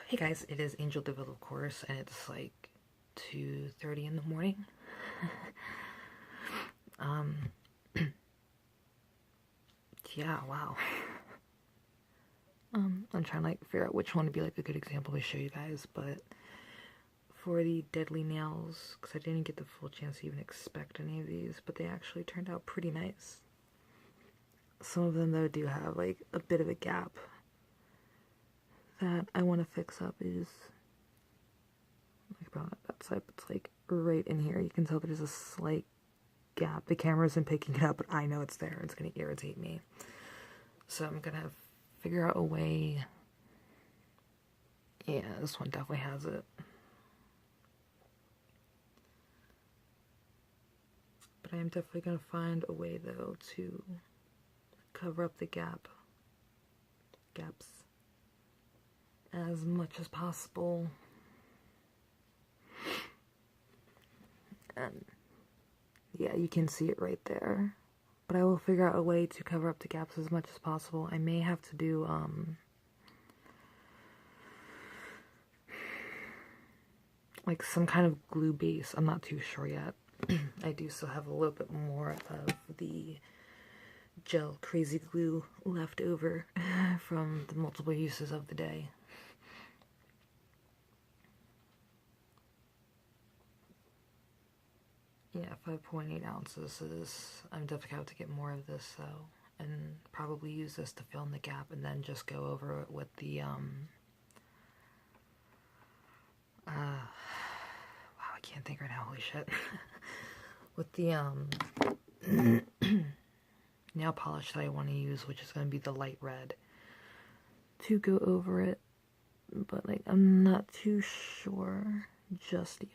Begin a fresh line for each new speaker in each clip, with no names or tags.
Hey guys, it is Angel Deville, of course, and it's like 2:30 in the morning. um, yeah, wow. I'm trying to figure out which one would be like a good example to show you guys, but for the deadly nails, because I didn't get the full chance to even expect any of these, but they actually turned out pretty nice. Some of them though do have like a bit of a gap that I want to fix up. Is like about that side, but it's like right in here. You can tell there's a slight gap. The camera isn't picking it up, but I know it's there. It's gonna irritate me. So I'm gonna figure out a way. Yeah, this one definitely has it. But I am definitely gonna find a way though to cover up the gaps as much as possible. And yeah, you can see it right there. But I will figure out a way to cover up the gaps as much as possible. I may have to do, like some kind of glue base. I'm not too sure yet. I do still have a little bit more of the gel crazy glue left over from the multiple uses of the day. Yeah, 5.8 ounces is, I'm definitely going to have to get more of this though, and probably use this to fill in the gap and then just go over it with the, wow, I can't think right now, holy shit. With the, nail polish that I want to use, which is going to be the light red, to go over it, but like, I'm not too sure just yet.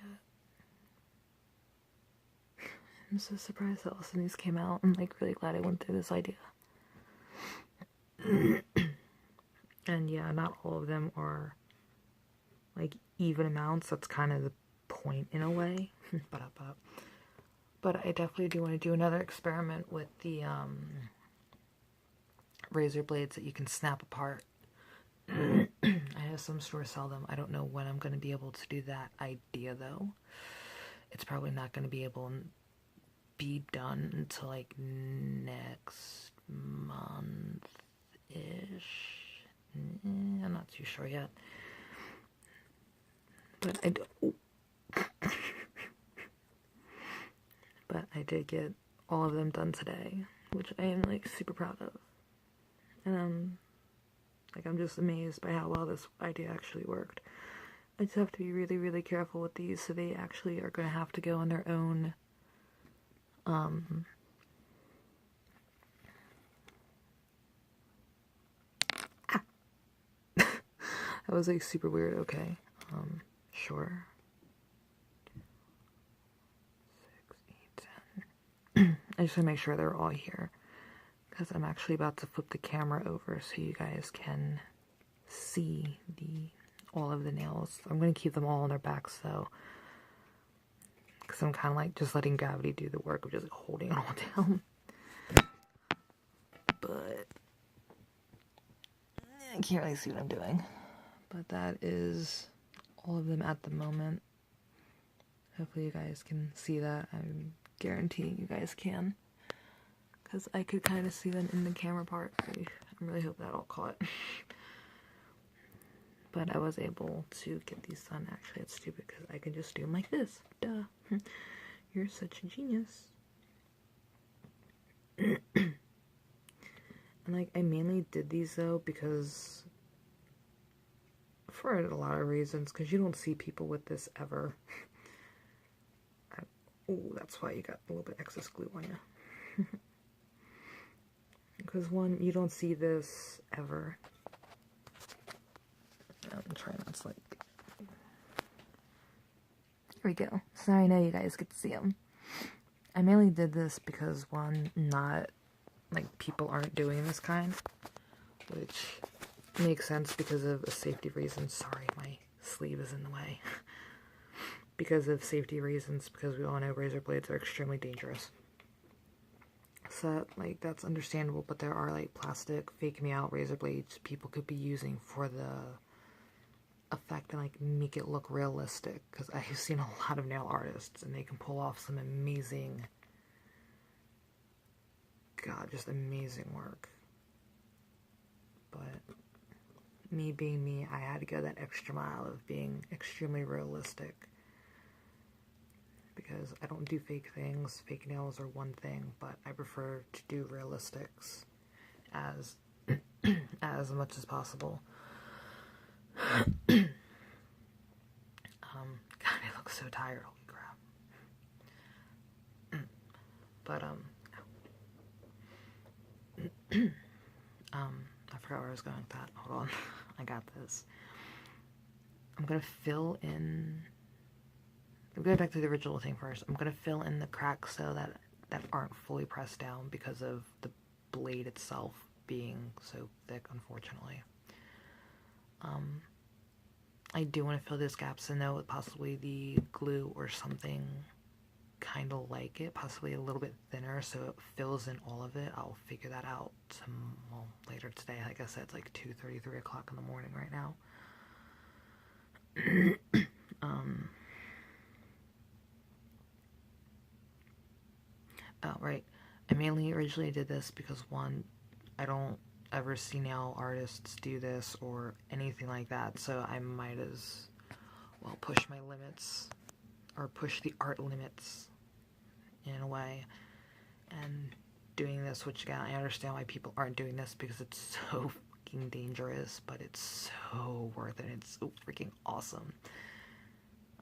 I'm so surprised that all of these came out. I'm like really glad I went through this idea. And yeah, not all of them are like even amounts. That's kind of the point in a way. But I definitely do want to do another experiment with the razor blades that you can snap apart. I know some stores sell them. I don't know when I'm going to be able to do that idea though. It's probably not going to be able to be done until like next month-ish. I'm not too sure yet. But but I did get all of them done today, which I am like super proud of. And I'm just amazed by how well this idea actually worked. I just have to be really, really careful with these, so they actually are going to have to go on their own that was like super weird. Okay, sure. 6, 8, 10. I just want to make sure they're all here, because I'm actually about to flip the camera over so you guys can see all of the nails. I'm going to keep them all on their backs though, because I'm kind of like just letting gravity do the work of just like holding it all down. But I can't really see what I'm doing. But that is all of them at the moment. Hopefully you guys can see that. I'm guaranteeing you guys can, because I could kind of see them in the camera part. I really hope that all caught. But I was able to get these done. Actually, it's stupid because I can just do them like this. Duh. You're such a genius. And like, I mainly did these though because, for a lot of reasons, because you don't see people with this ever. Oh, that's why you got a little bit excess glue on you. Because one, you don't see this ever. I'm trying not to like. Here we go. So now I know you guys get to see them. I mainly did this because one, not like people aren't doing this kind, which makes sense because of a safety reason. Sorry, my sleeve is in the way. Because of safety reasons, because we all know razor blades are extremely dangerous. So, like, that's understandable, but there are, like, plastic, fake me out razor blades people could be using for the effect and like make it look realistic, because I've seen a lot of nail artists and they can pull off some amazing, God, just amazing work. But me being me, I had to go that extra mile of being extremely realistic, because I don't do fake things. Fake nails are one thing, but I prefer to do realistics as as much as possible. God, I look so tired. Holy crap. But I forgot where I was going with that. Hold on. I got this. I'm gonna fill in. I'm going back to the original thing first. I'm gonna fill in the cracks so that aren't fully pressed down because of the blade itself being so thick, unfortunately. I do want to fill those gaps in though with possibly the glue or something kind of like it, possibly a little bit thinner so it fills in all of it. I'll figure that out later today. Like I said, it's like 2:30, 3 o'clock in the morning right now. Oh, right. I mainly originally did this because, one, I don't ever see nail artists do this or anything like that, so I might as well push my limits, or push the art limits in a way. And doing this, which again, I understand why people aren't doing this because it's so freaking dangerous, but it's so worth it. It's so freaking awesome.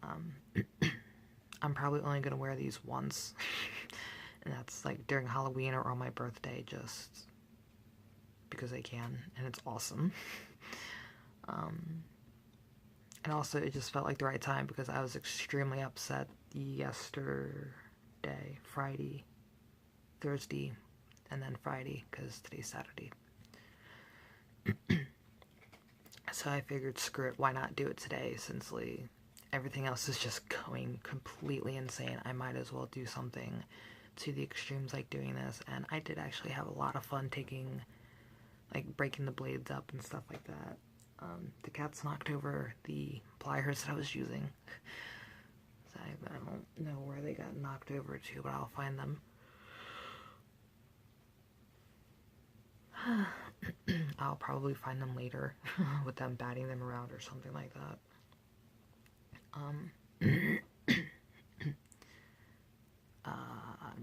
I'm probably only going to wear these once. And that's like during Halloween or on my birthday, just because I can, and it's awesome. And also it just felt like the right time because I was extremely upset yesterday, Friday, Thursday, and then Friday, because today's Saturday. So I figured, screw it, why not do it today, since like, everything else is just going completely insane. I might as well do something to the extremes like doing this. And I did actually have a lot of fun taking, like, breaking the blades up and stuff like that. The cats knocked over the pliers that I was using. So I don't know where they got knocked over to, but I'll find them. I'll probably find them later with them batting them around or something like that. I'm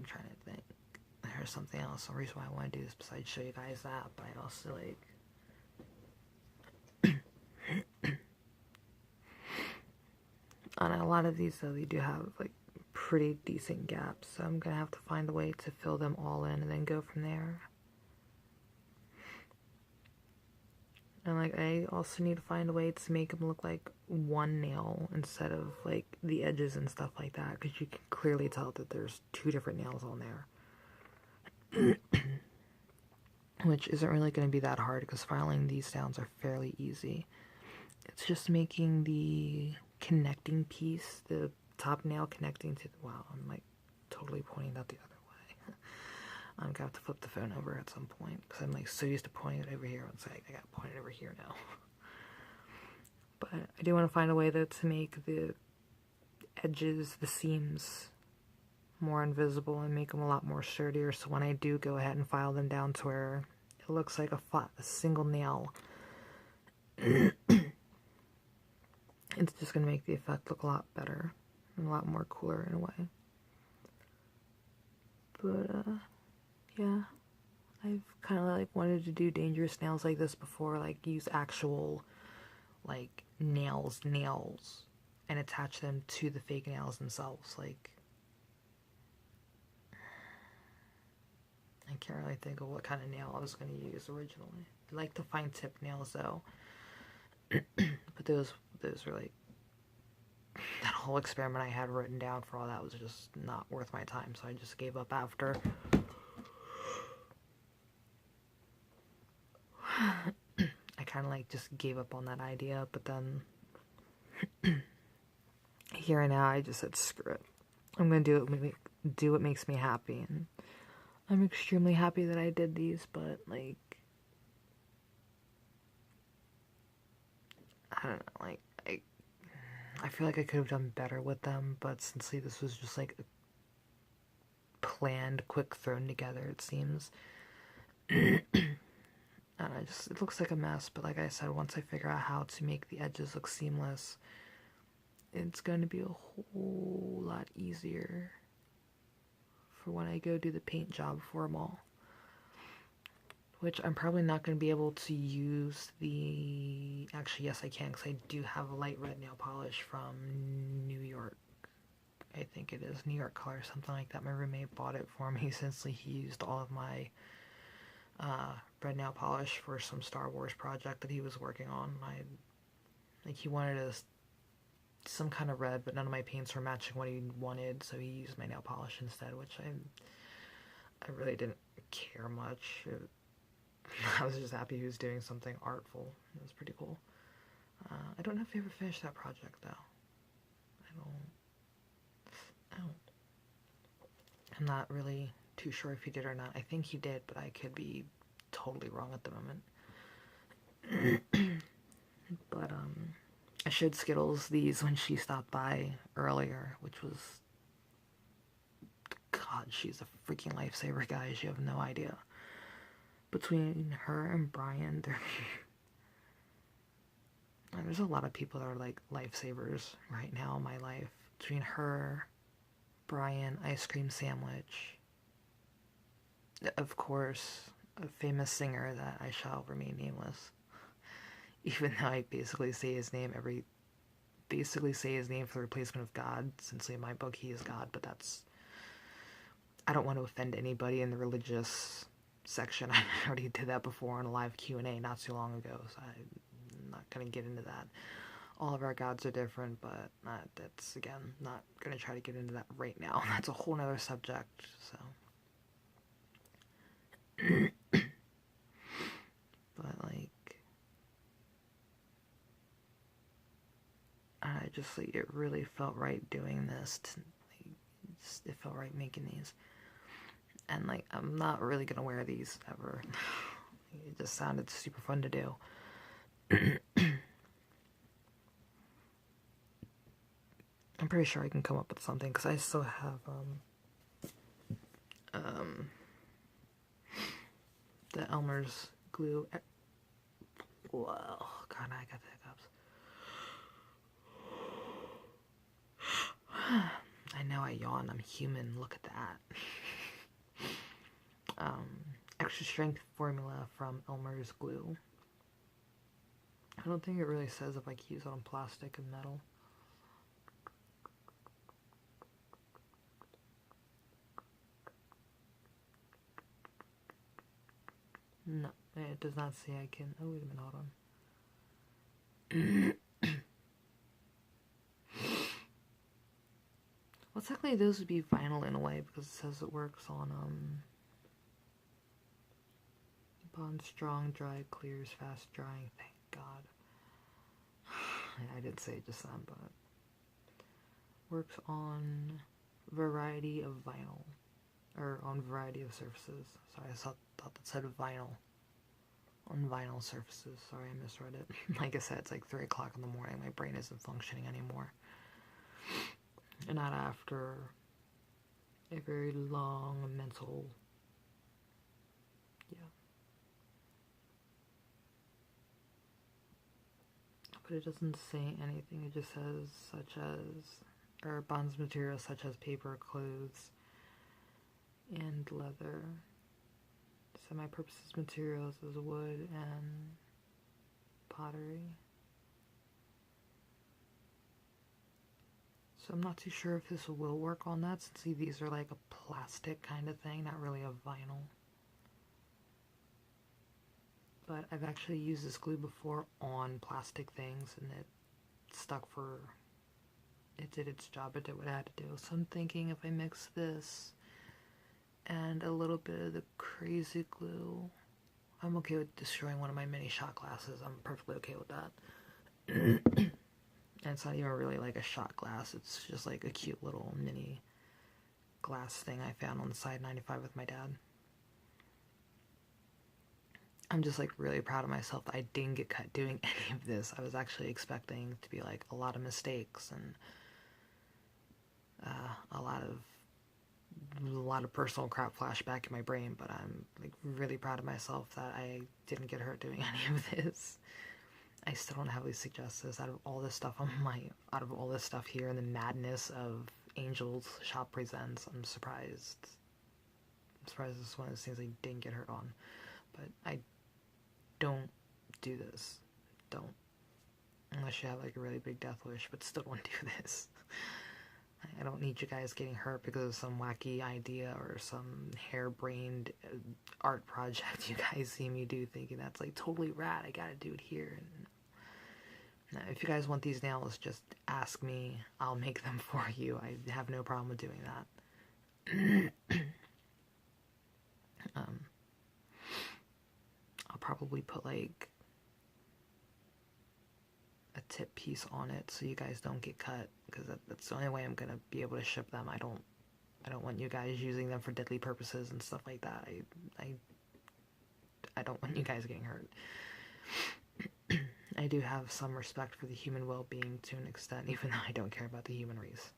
trying to think. There's something else. The reason why I want to do this besides show you guys that, but I also like. On a lot of these though, they do have like pretty decent gaps, so I'm gonna have to find a way to fill them all in and then go from there. And like I also need to find a way to make them look like one nail instead of like the edges and stuff like that, because you can clearly tell that there's two different nails on there. Which isn't really going to be that hard because filing these downs are fairly easy. It's just making the connecting piece, the top nail connecting to the, wow, I'm like totally pointing that the other way. I'm gonna have to flip the phone over at some point because I'm like so used to pointing it over here. It's like I gotta point it over here now. But I do want to find a way though to make the edges, the seams, more invisible and make them a lot more sturdier. So when I do go ahead and file them down to where it looks like a single nail, it's just gonna make the effect look a lot better and a lot more cooler in a way. But yeah, I've kind of like wanted to do dangerous nails like this before, like use actual like nails and attach them to the fake nails themselves. Like, I can't really think of what kind of nail I was going to use originally. I like to find tip nails though, but those were like, that whole experiment I had written down for all that was just not worth my time, so I just gave up after. I kind of like just gave up on that idea, but then here and now I just said screw it. I'm gonna do what makes me happy, and I'm extremely happy that I did these. But like, I don't know, like I feel like I could have done better with them, but since this was just like a planned, quick thrown together, it seems. And it looks like a mess, but like I said, once I figure out how to make the edges look seamless, it's going to be a whole lot easier for when I go do the paint job for them all. Which I'm probably not going to be able to use the... Actually, yes I can, because I do have a light red nail polish from New York. I think it is New York Color, something like that. My roommate bought it for me since he used all of my red nail polish for some Star Wars project that he was working on. He wanted some kind of red, but none of my paints were matching what he wanted, so he used my nail polish instead, which I really didn't care much. I was just happy he was doing something artful. It was pretty cool. I don't know if he ever finished that project, though. I'm not really too sure if he did or not. I think he did, but I could be totally wrong at the moment. But, I showed Skittles these when she stopped by earlier, which was... God, she's a freaking lifesaver, guys. You have no idea. Between her and Brian, there's a lot of people that are like lifesavers right now in my life. Between her, Brian, Ice Cream Sandwich, of course, a famous singer that I shall remain nameless. Even though I basically say his name for the replacement of God, since in my book he is God, but I don't want to offend anybody in the religious section. I already did that before on a live Q&A not too long ago, so I'm not going to get into that. All of our gods are different, but that's, again, not going to try to get into that right now. That's a whole nother subject, so. But, I just, it really felt right doing this. It felt right making these. And, I'm not really going to wear these ever. It just sounded super fun to do. I'm pretty sure I can come up with something, because I still have, the Elmer's glue. Whoa, God, I got the hiccups. I know I yawn, I'm human, look at that. Extra strength formula from Elmer's glue. I don't think it really says if I can use it on plastic and metal. No, it does not say I can. Oh, wait a minute, hold on. Well, technically those would be vinyl in a way, because it says it works on, bonds strong, dry, clears, fast drying, thank God. I did say it just then, but works on variety of vinyl, or on variety of surfaces. Sorry, I thought that said vinyl. On vinyl surfaces. Sorry, I misread it. Like I said, it's like 3 o'clock in the morning. My brain isn't functioning anymore. And not after a very long mental... Yeah. But it doesn't say anything. It just says such as... or bonds materials such as paper, clothes, and leather. Semi-purposes materials as wood and pottery. So I'm not too sure if this will work on that, since these are like a plastic kind of thing, not really a vinyl. But I've actually used this glue before on plastic things, and it stuck for... it did its job, it did what it had to do. So I'm thinking if I mix this and a little bit of the crazy glue, I'm okay with destroying one of my mini shot glasses. I'm perfectly okay with that. And it's not even really like a shot glass, it's just like a cute little mini glass thing I found on the side 95 with my dad. I'm just like really proud of myself that I didn't get cut doing any of this. I was actually expecting to be like a lot of mistakes and a lot of personal crap flashback in my brain, but I'm like really proud of myself that I didn't get hurt doing any of this. I still don't heavily suggest this. Out of all this stuff here and the madness of Angel's Shop Presents, I'm surprised. I'm surprised this is one of those things I didn't get hurt on. But I don't do this. Don't. Unless you have like a really big death wish, but still don't do this. I don't need you guys getting hurt because of some wacky idea or some harebrained art project you guys see me do, thinking that's like totally rad, I gotta do it here. And if you guys want these nails, just ask me, I'll make them for you. I have no problem with doing that. I'll probably put like a tip piece on it so you guys don't get cut, because that's the only way I'm gonna be able to ship them. I don't want you guys using them for deadly purposes and stuff like that. I don't want you guys getting hurt. I do have some respect for the human well-being to an extent, even though I don't care about the human race.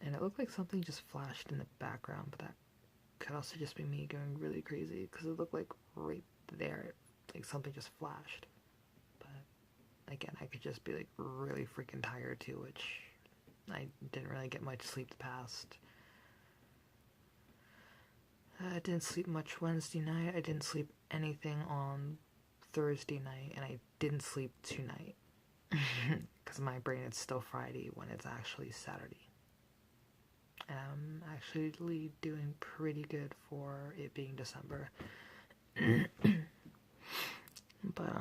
And it looked like something just flashed in the background, but that could also just be me going really crazy, because it looked like right there, like something just flashed. But again, I could just be like really freaking tired too, which I didn't really get much sleep the past. I didn't sleep much Wednesday night. I didn't sleep anything on Thursday night, and I didn't sleep tonight because my brain is still Friday when it's actually Saturday. And I'm actually doing pretty good for it being December. But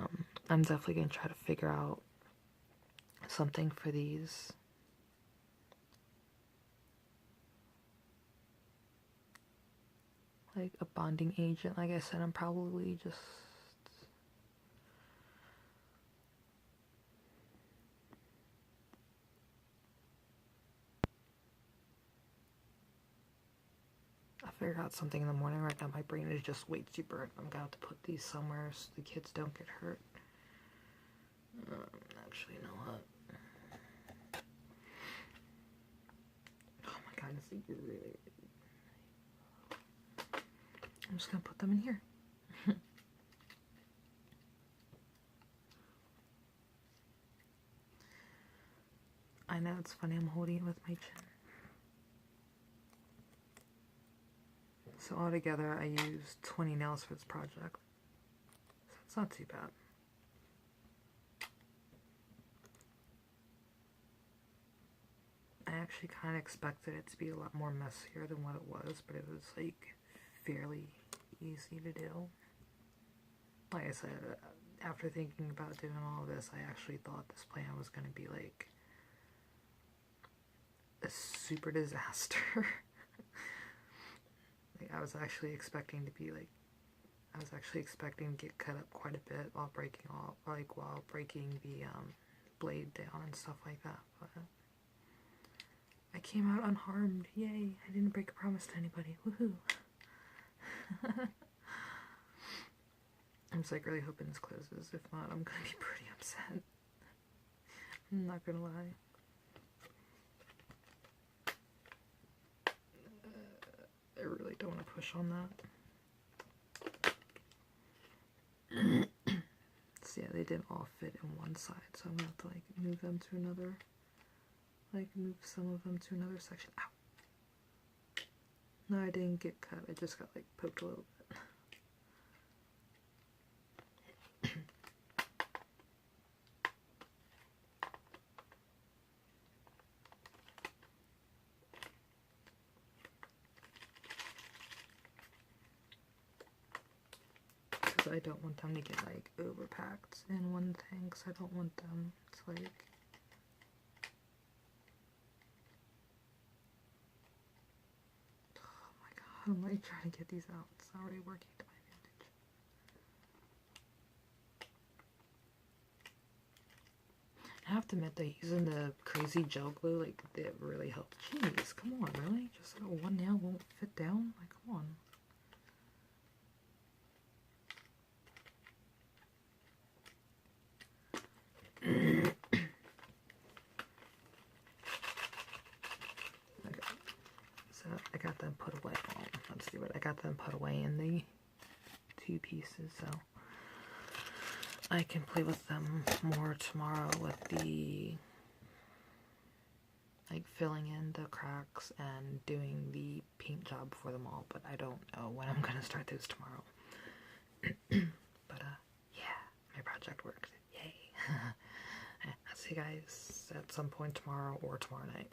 I'm definitely gonna try to figure out something for these. Like a bonding agent. Like I said, I'm probably just I'll figure out something in the morning. Right now my brain is just way too burnt. I'm gonna have to put these somewhere so the kids don't get hurt. Actually, you know what? Oh my god, it's like really... I'm just gonna put them in here. I know, it's funny, I'm holding it with my chin. So altogether, I used 20 nails for this project. So it's not too bad. I actually kind of expected it to be a lot more messier than what it was, but it was like fairly easy to do. Like I said, after thinking about doing all this, I actually thought this plan was going to be like a super disaster. Like, I was actually expecting to be like, I was actually expecting to get cut up quite a bit while breaking the blade down and stuff like that, but I came out unharmed. Yay, I didn't break a promise to anybody. Woohoo. I'm just like really hoping this closes. If not, I'm gonna be pretty upset. I'm not gonna lie. I really don't want to push on that. So yeah, they didn't all fit in one side, so I'm gonna have to like move them to another, like move some of them to another section. Ow! No, I didn't get cut, I just got like poked a little bit. Because I don't want them to get like overpacked in one thing, because I don't want them to like... Oh my god, I'm like trying to get these out. It's not really working to my advantage. I have to admit that using the crazy gel glue, like, it really helped. Jeez, come on, really? Just like one nail won't fit down? Like, come on. I got them put away. Oh, let's see what I got them put away in the 2 pieces, so I can play with them more tomorrow with the like filling in the cracks and doing the paint job for them all, but I don't know when I'm gonna start those tomorrow. But yeah, my project worked. Yay. I'll see you guys at some point tomorrow or tomorrow night.